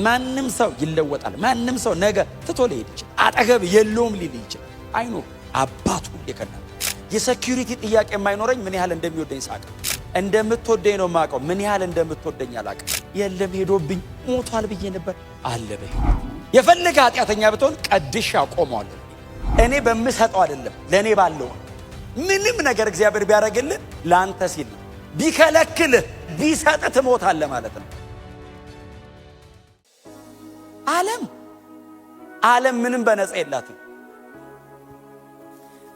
ማንም ሰው ይለወጣል። ማንም ሰው ነገ ትቶ ሊሄድ ይችላል። አጠገብ የለውም ሊል ይችላል። አይኖር አባቱ የከና የሴኩሪቲ ጥያቄ የማይኖረኝ ምን ያህል እንደሚወደኝ ሳቀ እንደምትወደኝ ነው ማቀው። ምን ያህል እንደምትወደኝ አላቀ። የለም ሄዶብኝ ሞቷል ብዬ ነበር አለ በይ። የፈለገ ኃጢአተኛ ብትሆን ቀድሽ አቆመዋለሁ። እኔ በምሰጠው አይደለም ለኔ ባለው። ምንም ነገር እግዚአብሔር ቢያደርግልህ ላንተ ሲል ነው። ቢከለክልህ ቢሰጥ ትሞታለህ ማለት ነው። ዓለም ምንም በነፃ የላትም።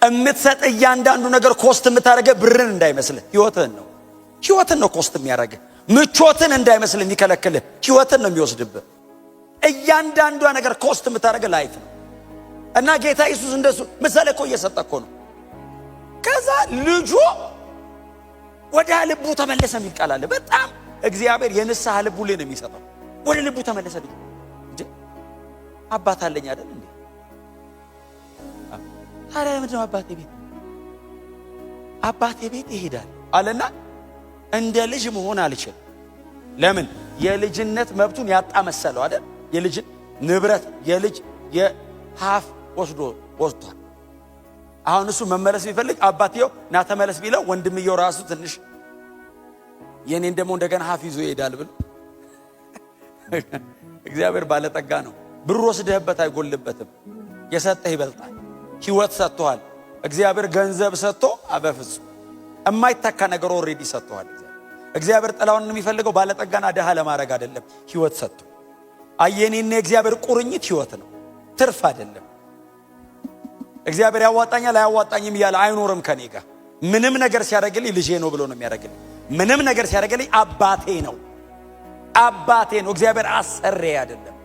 እምትሰጥ እያንዳንዱ ነገር ኮስት የምታደርገው ብርን እንዳይመስልህ ህይወትን ነው ኮስት የሚያደርግህ። ምቾትን እንዳይመስልህ የሚከለክልህ ህይወትን ነው የሚወስድብህ። እያንዳንዷ ነገር ኮስት የምታደርገው ላይፍ ነው። እና ጌታ ኢየሱስ እንደሱ ምሳሌ እኮ እየሰጠ እኮ ነው። ከዛ ልጁ ወደ ልቡ ተመለሰ የሚል ቃል አለ። በጣም እግዚአብሔር የንስሐ ልቡ ላይ ነው የሚሰጠው። ወደ ልቡ ተመለሰ ልጅ እንዴ አባት አለኝ አይደል እንዴ? ታዲያ ምንድነው አባቴ ቤት ይሄዳል አለና እንደ ልጅ መሆን አልችልም። ለምን? የልጅነት መብቱን ያጣ መሰለው አይደል? የልጅ ንብረት የልጅ የሀፍ ወስዷል። አሁን እሱ መመለስ ቢፈልግ አባትየው ና ተመለስ ቢለው ወንድምየው ራሱ ትንሽ የኔን ደግሞ እንደገና ሀፍ ይዞ ይሄዳል ብሎ እግዚአብሔር ባለጠጋ ነው። ብር ወስደህበት አይጎልበትም። የሰጠህ ይበልጣል። ህይወት ሰጥቷል። እግዚአብሔር ገንዘብ ሰጥቶ በፍጹም የማይተካ ነገር ኦሬዲ ሰጥቷል። እግዚአብሔር ጥላውን የሚፈልገው ባለጠጋና ደሃ ለማድረግ አይደለም፣ ህይወት ሰጥቶ። አየኔና እግዚአብሔር ቁርኝት ህይወት ነው፣ ትርፍ አይደለም። እግዚአብሔር ያዋጣኛል አያዋጣኝም እያለ አይኖርም ከኔ ጋር። ምንም ነገር ሲያደርግልኝ ልጄ ነው ብሎ ነው የሚያደርግልኝ። ምንም ነገር ሲያደርግልኝ አባቴ ነው። እግዚአብሔር አሰሬ አይደለም።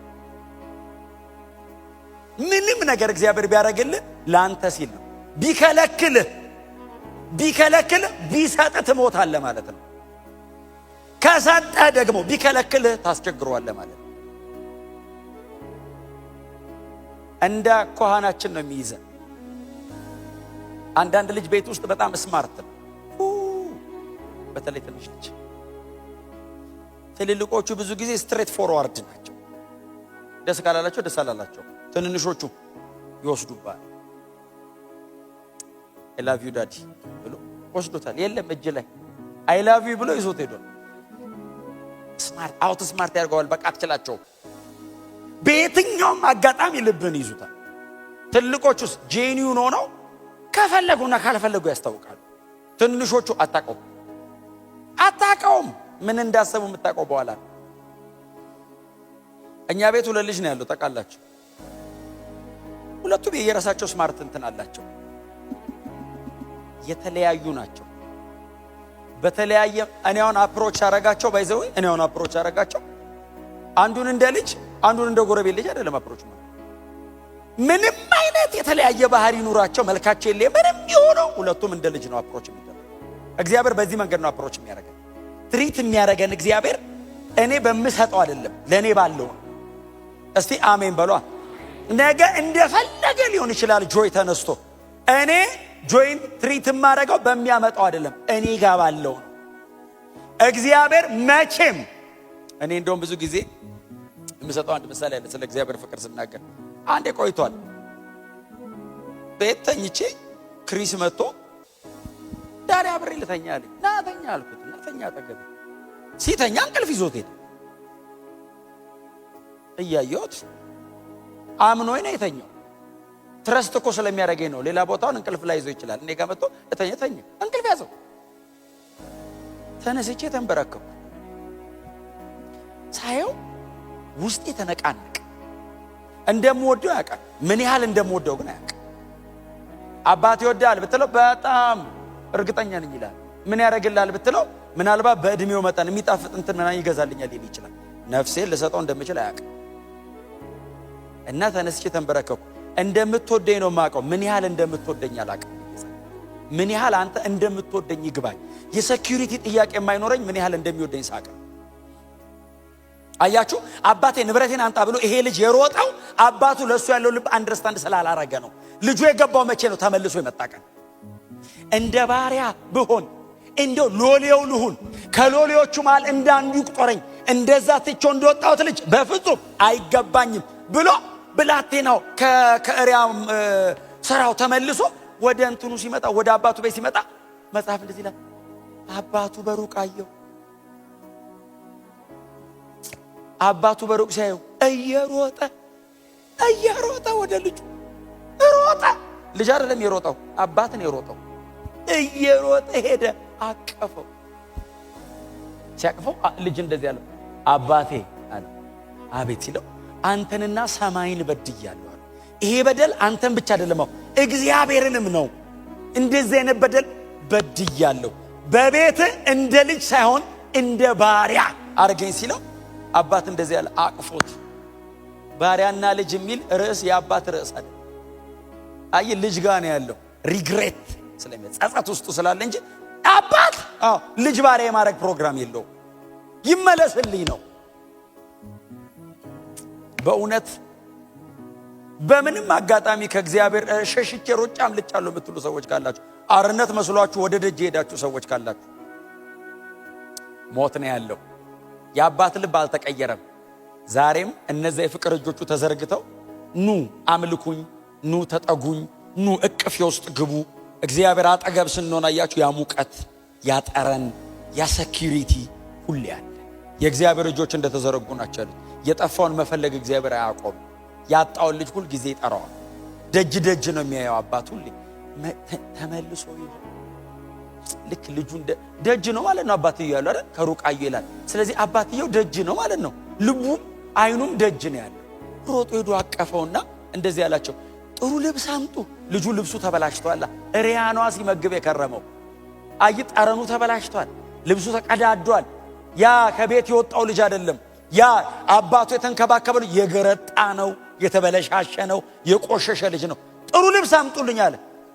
ምንም ነገር እግዚአብሔር ቢያደርግልህ ላንተ ሲል ነው። ቢከለክልህ ቢሰጥ ትሞታለህ ማለት ነው። ከሰጠህ ደግሞ ቢከለክልህ ታስቸግረዋለህ ማለት ነው። እንደ ኮሃናችን ነው የሚይዘን። አንዳንድ ልጅ ቤት ውስጥ በጣም ስማርት ነው። በተለይ ትንሽ ልጅ። ትልልቆቹ ብዙ ጊዜ ስትሬት ፎርዋርድ ናቸው። ደስ ካላላቸው ደስ አላላቸው። ትንንሾቹ ይወስዱባል። አይ ላቭ ዩ ዳዲ ብሎ ወስዶታል። የለም እጅ ላይ አይ ላቭ ዩ ብሎ ይዞት ሄዷል። ስማርት ያደርገዋል። በቃ አትችላቸው። በየትኛውም አጋጣሚ ልብን ይዙታል። ትልቆቹስ ጄኒውን ሆነው ከፈለጉና ካልፈለጉ ያስታውቃሉ። ትንሾቹ አታውቀውም። ምን እንዳሰቡ የምታውቀው በኋላ። እኛ ቤት ሁለት ልጅ ነው ያለው ታውቃላችሁ። ሁለቱም የየራሳቸው ስማርት እንትን አላቸው። የተለያዩ ናቸው። በተለያየ እኔውን አፕሮች ያረጋቸው ባይዘው እኔውን አፕሮች ያረጋቸው አንዱን እንደ ልጅ አንዱን እንደ ጎረቤት ልጅ አይደለም አፕሮች ማለት። ምንም አይነት የተለያየ ባህሪ ኑራቸው መልካቸው የለ ምንም ይሆነው ሁለቱም እንደ ልጅ ነው አፕሮች የሚደረግ። እግዚአብሔር በዚህ መንገድ ነው አፕሮች የሚያረገን። ትሪት የሚያረገን እግዚአብሔር እኔ በምሰጠው አይደለም ለኔ ባለው። እስቲ አሜን በሏ። ነገ እንደፈለገ ሊሆን ይችላል ጆይ ተነስቶ እኔ ጆይን ትሪት ማረጋው በሚያመጣው አይደለም እኔ ጋር ባለው። እግዚአብሔር መቼም እኔ እንደውም ብዙ ጊዜ የምሰጠው አንድ ምሳሌ አለ ስለ እግዚአብሔር ፍቅር ስናገር። አንዴ ቆይቷል ቤት ተኝቼ ክሪስ መጥቶ ዳሪ አብሬ ልተኛ አለኝ። ና ተኛ አልኩት። ና ተኛ አጠገቤ። ሲተኛ እንቅልፍ ይዞት ሄደ። እያየሁት አምኖኝ ነው የተኛው። ትረስት እኮ ስለሚያደርገኝ ነው። ሌላ ቦታውን እንቅልፍ ላይ ይዞ ይችላል። እኔ ጋር መጥቶ ተኛ እንቅልፍ ያዘው። ተነስቼ ተንበረከኩ። ሳየው ውስጤ ተነቃነቀ። እንደምወደው ያውቃል። ምን ያህል እንደምወደው ግን ያውቃል። አባቴ ይወዳል ብትለው በጣም እርግጠኛ ነኝ ይላል። ምን ያደርግልሃል ብትለው ምናልባት በእድሜው መጠን የሚጣፍጥ እንትን ምናምን ይገዛልኛል ሊል ይችላል። ነፍሴን ልሰጠው እንደምችል ያውቃል። እና ተነስቼ ተንበረከኩ። እንደምትወደኝ ነው የማውቀው። ምን ያህል እንደምትወደኝ አላውቅም። ምን ያህል አንተ እንደምትወደኝ ይግባኝ። የሴኩሪቲ ጥያቄ የማይኖረኝ ምን ያህል እንደሚወደኝ ሳቀ። አያችሁ፣ አባቴ ንብረቴን አንጣ ብሎ ይሄ ልጅ የሮጠው አባቱ ለሱ ያለው ልብ አንደርስታንድ ስላላረገ ነው። ልጁ የገባው መቼ ነው? ተመልሶ የመጣ ቀን። እንደ ባሪያ ብሆን እንደው ሎሌው ልሁን፣ ከሎሌዎቹ መሃል እንዳንዱ ይቁጠረኝ፣ እንደዛ ትቼው እንደወጣሁት ልጅ በፍጹም አይገባኝም ብሎ ብላቴናው ከእሪያ ስራው ተመልሶ ወደ እንትኑ ሲመጣ ወደ አባቱ ቤት ሲመጣ መጽሐፍ እንደዚህ ይላል፣ አባቱ በሩቅ አየው። አባቱ በሩቅ ሲያየው እየሮጠ ወደ ልጁ ሮጠ። ልጅ አይደለም የሮጠው፣ አባት ነው የሮጠው። እየሮጠ ሄደ፣ አቀፈው። ሲያቅፈው ልጅ እንደዚህ ያለው አባቴ አለ። አቤት ሲለው አንተንና ሰማይን በድያለሁ አለ። ይሄ በደል አንተን ብቻ አይደለም እግዚአብሔርንም ነው። እንደዚህ አይነት በደል በድያለሁ፣ በቤት እንደ ልጅ ሳይሆን እንደ ባሪያ አርገኝ ሲለው አባት እንደዚህ ያለ አቅፎት። ባሪያና ልጅ የሚል ርዕስ የአባት ርዕስ አይደል። አይ ልጅ ጋር ነው ያለው ሪግሬት ስለሚጸጸት ውስጡ ስላለ እንጂ አባት ልጅ ባሪያ የማድረግ ፕሮግራም የለው። ይመለስልኝ ነው። በእውነት በምንም አጋጣሚ ከእግዚአብሔር ሸሽቼ ሮጬ አምልጫለሁ የምትሉ ሰዎች ካላችሁ፣ አርነት መስሏችሁ ወደ ደጅ ሄዳችሁ ሰዎች ካላችሁ፣ ሞት ነው ያለው። የአባት ልብ አልተቀየረም። ዛሬም እነዚያ የፍቅር እጆቹ ተዘርግተው ኑ አምልኩኝ፣ ኑ ተጠጉኝ፣ ኑ እቅፌ ውስጥ ግቡ። እግዚአብሔር አጠገብ ስንሆን አያችሁ፣ ያ ሙቀት፣ ያ ጠረን፣ ያ ሴኩሪቲ ሁሌ አለ። የእግዚአብሔር እጆች እንደተዘረጉ ናቸው ያሉት። የጠፋውን መፈለግ እግዚአብሔር አያቆም። ያጣውን ልጅ ሁል ጊዜ ይጠራዋል። ደጅ ደጅ ነው የሚያየው አባት ሁሌ። ተመልሶ ልክ ልጁ ደጅ ነው ማለት ነው። አባትየው ያለው አይደል ከሩቅ አየው ይላል። ስለዚህ አባትየው ደጅ ነው ማለት ነው። ልቡም አይኑም ደጅ ነው ያለው። ሮጦ ሄዶ አቀፈውና እንደዚህ ያላቸው ጥሩ ልብስ አምጡ። ልጁ ልብሱ ተበላሽቷል። እሪያኗ ሲመግብ የከረመው አይ ጠረኑ ተበላሽቷል። ልብሱ ተቀዳዷል። ያ ከቤት የወጣው ልጅ አይደለም። ያ አባቱ የተንከባከበው የገረጣ ነው፣ የተበለሻሸ ነው፣ የቆሸሸ ልጅ ነው። ጥሩ ልብስ አምጡልኝ አለ።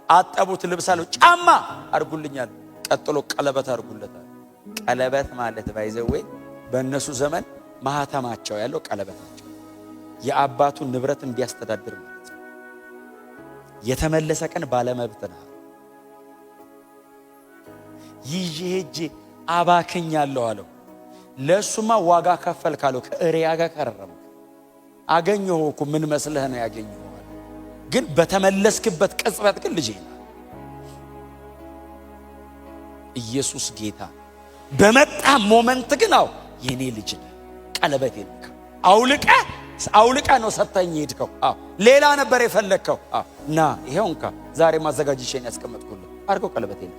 አጠቡት፣ ልብስ አለው። ጫማ አርጉልኛል። ቀጥሎ ቀለበት አርጉለታል። ቀለበት ማለት ባይዘዌ በእነሱ ዘመን ማህተማቸው ያለው ቀለበት ናቸው። የአባቱን ንብረት እንዲያስተዳድር ማለት ነው። የተመለሰ ቀን ባለመብት ነው። ይዤ ሄጄ አባክኛለሁ አለው። ለእሱማ ዋጋ ከፈል ካለው ከእሪያ ጋር ከረረም አገኘሁ እኮ ምን መስለህ ነው ያገኘሁ። ግን በተመለስክበት ቅጽበት ግን ልጄ ነው። ኢየሱስ ጌታ በመጣ ሞመንት ግን የኔ ልጅ ነው። ቀለበት የለካ አውልቀ ነው ሰጠኝ ሄድከው። ሌላ ነበር የፈለግከው። ና ይሄው እንካ ዛሬ ማዘጋጅቼን ያስቀመጥኩልህ አድርገው ቀለበት የለ።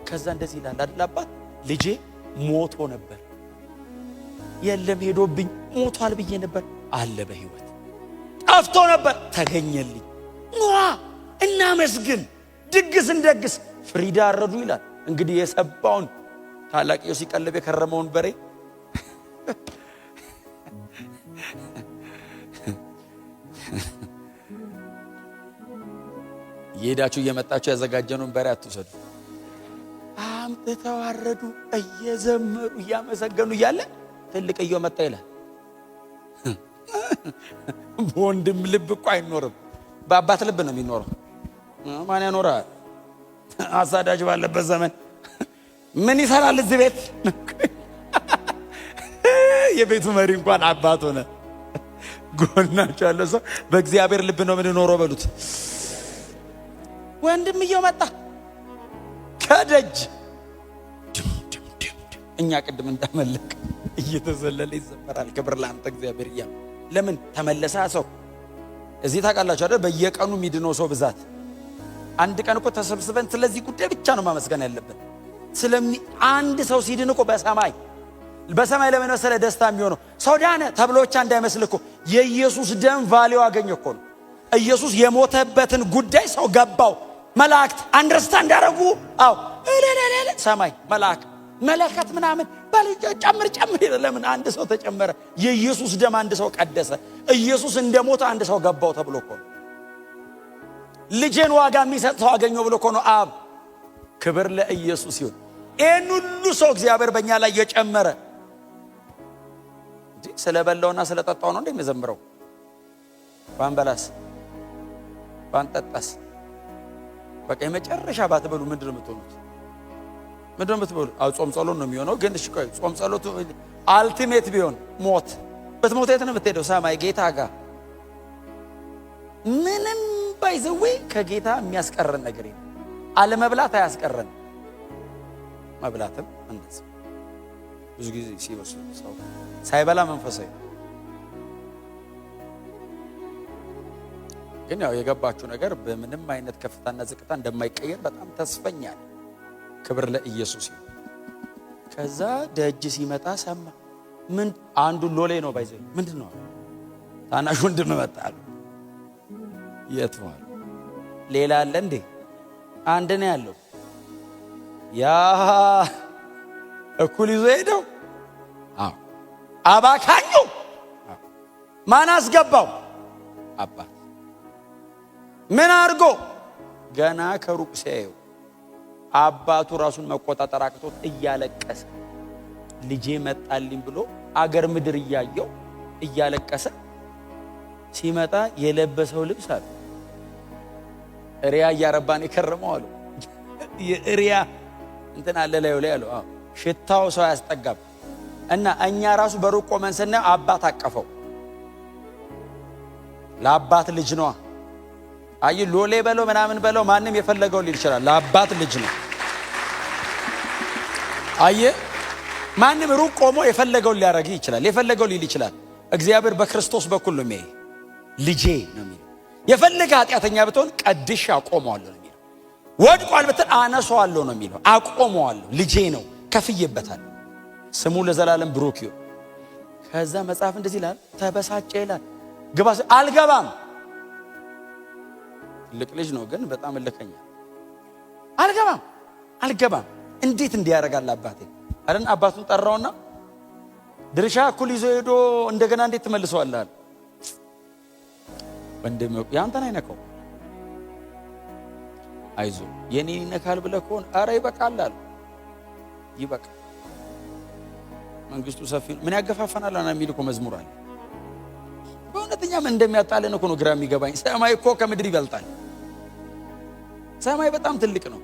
ከዛ እንደዚህ ይላል አይደል አባት ልጄ ሞቶ ነበር፣ የለም ሄዶብኝ ሞቷል ብዬ ነበር፣ አለ በህይወት። ጠፍቶ ነበር ተገኘልኝ። እናመስግን፣ ድግስ እንደግስ። ፍሪዳ አረዱ ይላል እንግዲህ የሰባውን ታላቅዮ ሲቀልብ የከረመውን በሬ የሄዳችሁ እየመጣችሁ ያዘጋጀነውን በሬ አትውሰዱ። አምጥተው አረዱ፣ እየዘመሩ እያመሰገኑ እያለ ትልቅየው መጣ ይላል። በወንድም ልብ እኮ አይኖርም፣ በአባት ልብ ነው የሚኖረው። ማን ያኖራል? አሳዳጅ ባለበት ዘመን ምን ይሰራል እዚህ ቤት? የቤቱ መሪ እንኳን አባት ሆነ። ጎናቸው ያለ ሰው በእግዚአብሔር ልብ ነው የምንኖረው በሉት። ወንድምየው መጣ ከደጅ እኛ ቅድም እንዳመለክ እየተዘለለ ይዘመራል። ክብር ለአንተ እግዚአብሔር እያ ለምን ተመለሰ ሰው እዚህ ታውቃላችሁ አይደል? በየቀኑ የሚድነው ሰው ብዛት። አንድ ቀን እኮ ተሰብስበን ስለዚህ ጉዳይ ብቻ ነው ማመስገን ያለብን። አንድ ሰው ሲድን እኮ በሰማይ ለምን መሰለህ ደስታ የሚሆነው ሰው ዳነ ተብሎ ብቻ እንዳይመስል እኮ የኢየሱስ ደም ቫልዩ አገኘ እኮ ነው። ኢየሱስ የሞተበትን ጉዳይ ሰው ገባው። መላእክት አንደርስታንድ አደረጉ። ሰማይ መለከት ምናምን ጨምር ለምን አንድ ሰው ተጨመረ? የኢየሱስ ደም አንድ ሰው ቀደሰ። ኢየሱስ እንደሞተ አንድ ሰው ገባው ተብሎ እኮ ነው። ልጄን ዋጋ የሚሰጥ ሰው አገኘው ብሎ እኮ ነው አብ። ክብር ለኢየሱስ ይሁን። ይህን ሁሉ ሰው እግዚአብሔር በእኛ ላይ የጨመረ ስለበላውና ስለጠጣው ነው እንደሚዘምረው። ባንበላስ ባንጠጣስ በቃ የመጨረሻ ባትበሉ ምንድነው የምትሆኑት? ምንድነው የምትበሉ? ጾም ጸሎት ነው የሚሆነው። ግን እሺ ቆይ ጾም ጸሎቱ አልቲሜት ቢሆን ሞት በትሞት የት ነው የምትሄደው? ሰማይ ጌታ ጋር። ምንም ባይዘዌ ከጌታ የሚያስቀረን ነገር የለም። አለመብላት አያስቀረን፣ መብላትም እንደዚህ። ብዙ ጊዜ ሲወስዱ ሰው ሳይበላ መንፈሳዊ ግን ያው የገባችሁ ነገር በምንም አይነት ከፍታና ዝቅታ እንደማይቀየር በጣም ተስፈኛ ነኝ። ክብር ለኢየሱስ ይሁን። ከዛ ደጅ ሲመጣ ሰማ። ምን አንዱ ሎሌ ነው ባይዘ ምንድነው? ታናሽ ወንድም መጣ። የት ነው? ሌላ አለ እንዴ? አንድ ነው ያለው። ያ እኩል ይዞ ሄደው። አባካኙ ማን አስገባው? አባት። ምን አድርጎ? ገና ከሩቅ ሲያየው አባቱ ራሱን መቆጣጠር አቅቶት እያለቀሰ ልጄ መጣልኝ ብሎ አገር ምድር እያየው እያለቀሰ ሲመጣ የለበሰው ልብስ አለ ሪያ እያረባን የከረመው አሉ። የሪያ እንትን አለ ላይ አሉ። ሽታው ሰው ያስጠጋብ እና እኛ ራሱ በሩቅ ቆመን ስናየው አባት አቀፈው። ለአባት ልጅ ነው። አይ ሎሌ በለው ምናምን በለው ማንም የፈለገው ሊል ይችላል። ለአባት ልጅ ነው። አይ ማንም ሩቅ ቆሞ የፈለገው ሊያረግ ይችላል፣ የፈለገው ሊል ይችላል። እግዚአብሔር በክርስቶስ በኩል ነው የሚያይ። ልጄ ነው የሚለው። የፈለገ ኃጢአተኛ ብትሆን ቀድሼ አቆመዋለሁ ነው የሚለው። ወድቋል ብትል አነሳዋለሁ ነው የሚለው። አቆመዋለሁ፣ ልጄ ነው፣ ከፍዬበታል። ስሙ ለዘላለም ብሩክ ይሁን። ከዛ መጽሐፍ እንደዚህ ይላል፣ ተበሳጨ ይላል። ግባ አልገባም። ትልቅ ልጅ ነው ግን በጣም እልከኛ። አልገባም። እንዴት እንዲያረጋል አባቴ አረን። አባቱን ጠራውና ድርሻ እኩል ይዞ ሄዶ እንደገና እንዴት ትመልሰዋለህ? ወንድም ያንተን አይነካው። አይዞ የኔን ይነካል ብለህ ከሆነ አረ ይበቃል አለ። ይበቃል፣ መንግስቱ ሰፊ ነው። ምን ያገፋፈናል አና የሚል እኮ መዝሙር አለ። በእውነተኛ ምን እንደሚያጣለን እኮ ነው ግራ የሚገባኝ። ሰማይ እኮ ከምድር ይበልጣል። ሰማይ በጣም ትልቅ ነው።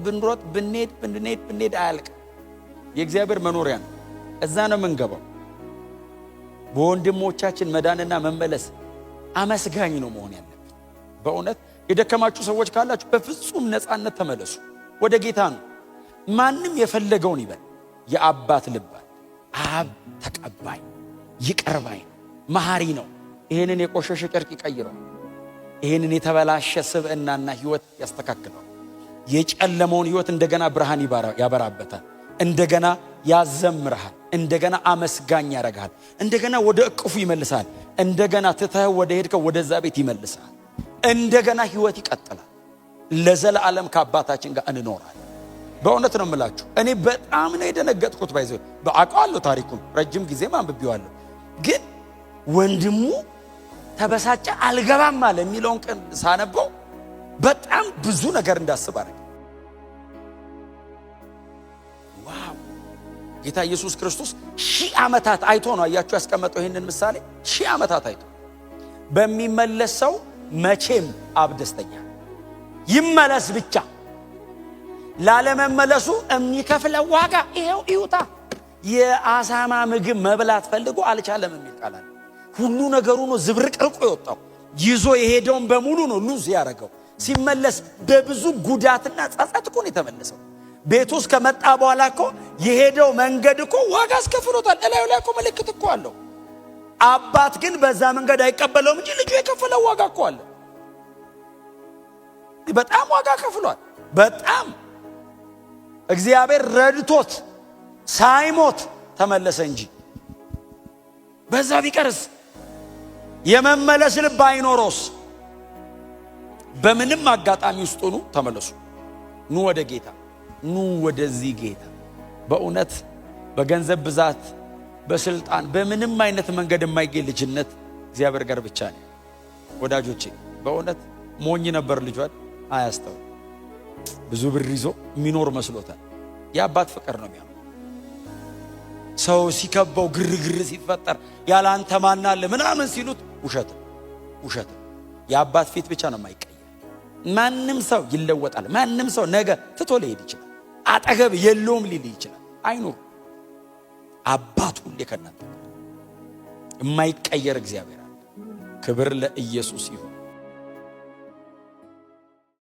ብንሮጥ ብንሄድ አያልቅ። የእግዚአብሔር መኖሪያ ነው። እዛ ነው የምንገባው። በወንድሞቻችን መዳንና መመለስ አመስጋኝ ነው መሆን ያለበት። በእውነት የደከማችሁ ሰዎች ካላችሁ በፍጹም ነፃነት ተመለሱ። ወደ ጌታ ነው። ማንም የፈለገውን ይበል። የአባት ልብ አለ። አብ ተቀባይ ይቅር ባይ መሐሪ ነው። ይሄንን የቆሸሸ ጨርቅ ይቀይረው። ይሄንን የተበላሸ ስብዕናና ህይወት ያስተካክለው። የጨለመውን ህይወት እንደገና ብርሃን ያበራበታል። እንደገና ያዘምርሃል። እንደገና አመስጋኝ ያረጋል። እንደገና ወደ እቅፉ ይመልሳል። እንደገና ትተህ ወደ ሄድከው ወደዛ ቤት ይመልሳል። እንደገና ህይወት ይቀጥላል። ለዘላለም ከአባታችን ጋር እንኖራለን። በእውነት ነው የምላችሁ። እኔ በጣም ነው የደነገጥኩት። ባይዘው በአውቀዋለሁ፣ ታሪኩን ረጅም ጊዜ አንብቤዋለሁ። ግን ወንድሙ ተበሳጨ አልገባም አለ የሚለውን ቀን ሳነበው በጣም ብዙ ነገር እንዳስብ አረገ። ዋው! ጌታ ኢየሱስ ክርስቶስ 1000 ዓመታት አይቶ ነው አያችሁ ያስቀመጠው ይሄንን ምሳሌ። 1000 ዓመታት አይቶ በሚመለስ ሰው መቼም አብ ደስተኛ ይመለስ ብቻ። ላለመመለሱ የሚከፍለው ዋጋ ይሄው ይውጣ። የአሳማ ምግብ መብላት ፈልጎ አልቻለም የሚል ቃል አለ። ሁሉ ነገሩ ነው ዝብርቅርቆ የወጣው። ይዞ የሄደውን በሙሉ ነው ሉዝ ያደረገው። ሲመለስ በብዙ ጉዳትና ጸጸት እኮ ነው የተመለሰው። ቤቱ ውስጥ ከመጣ በኋላ እኮ የሄደው መንገድ እኮ ዋጋ አስከፍሎታል። እላዩ ላይ እኮ ምልክት እኮ አለው። አባት ግን በዛ መንገድ አይቀበለውም እንጂ ልጁ የከፈለው ዋጋ እኮ አለ። በጣም ዋጋ ከፍሏል። በጣም እግዚአብሔር ረድቶት ሳይሞት ተመለሰ እንጂ በዛ ቢቀርስ የመመለስ ልብ አይኖሮስ። በምንም አጋጣሚ ውስጥ ሆኑ ተመለሱ። ኑ ወደ ጌታ፣ ኑ ወደዚህ ጌታ። በእውነት በገንዘብ ብዛት፣ በስልጣን፣ በምንም አይነት መንገድ የማይገኝ ልጅነት እግዚአብሔር ጋር ብቻ ነው። ወዳጆቼ በእውነት ሞኝ ነበር ልጇል፣ አያስተው ብዙ ብር ይዞ የሚኖር መስሎታል። የአባት ፍቅር ነው የሚያምነው። ሰው ሲከበው ግርግር ሲፈጠር ያለ አንተ ማን አለ ምናምን ሲሉት ውሸት። የአባት ፊት ብቻ ነው የማይቀየር። ማንም ሰው ይለወጣል። ማንም ሰው ነገ ትቶ ሊሄድ ይችላል። አጠገብ የለውም ሊል ይችላል። አይኑር አባት ሁሌ ከእናንተ ጋር የማይቀየር እግዚአብሔር አለ። ክብር ለኢየሱስ ይሁን።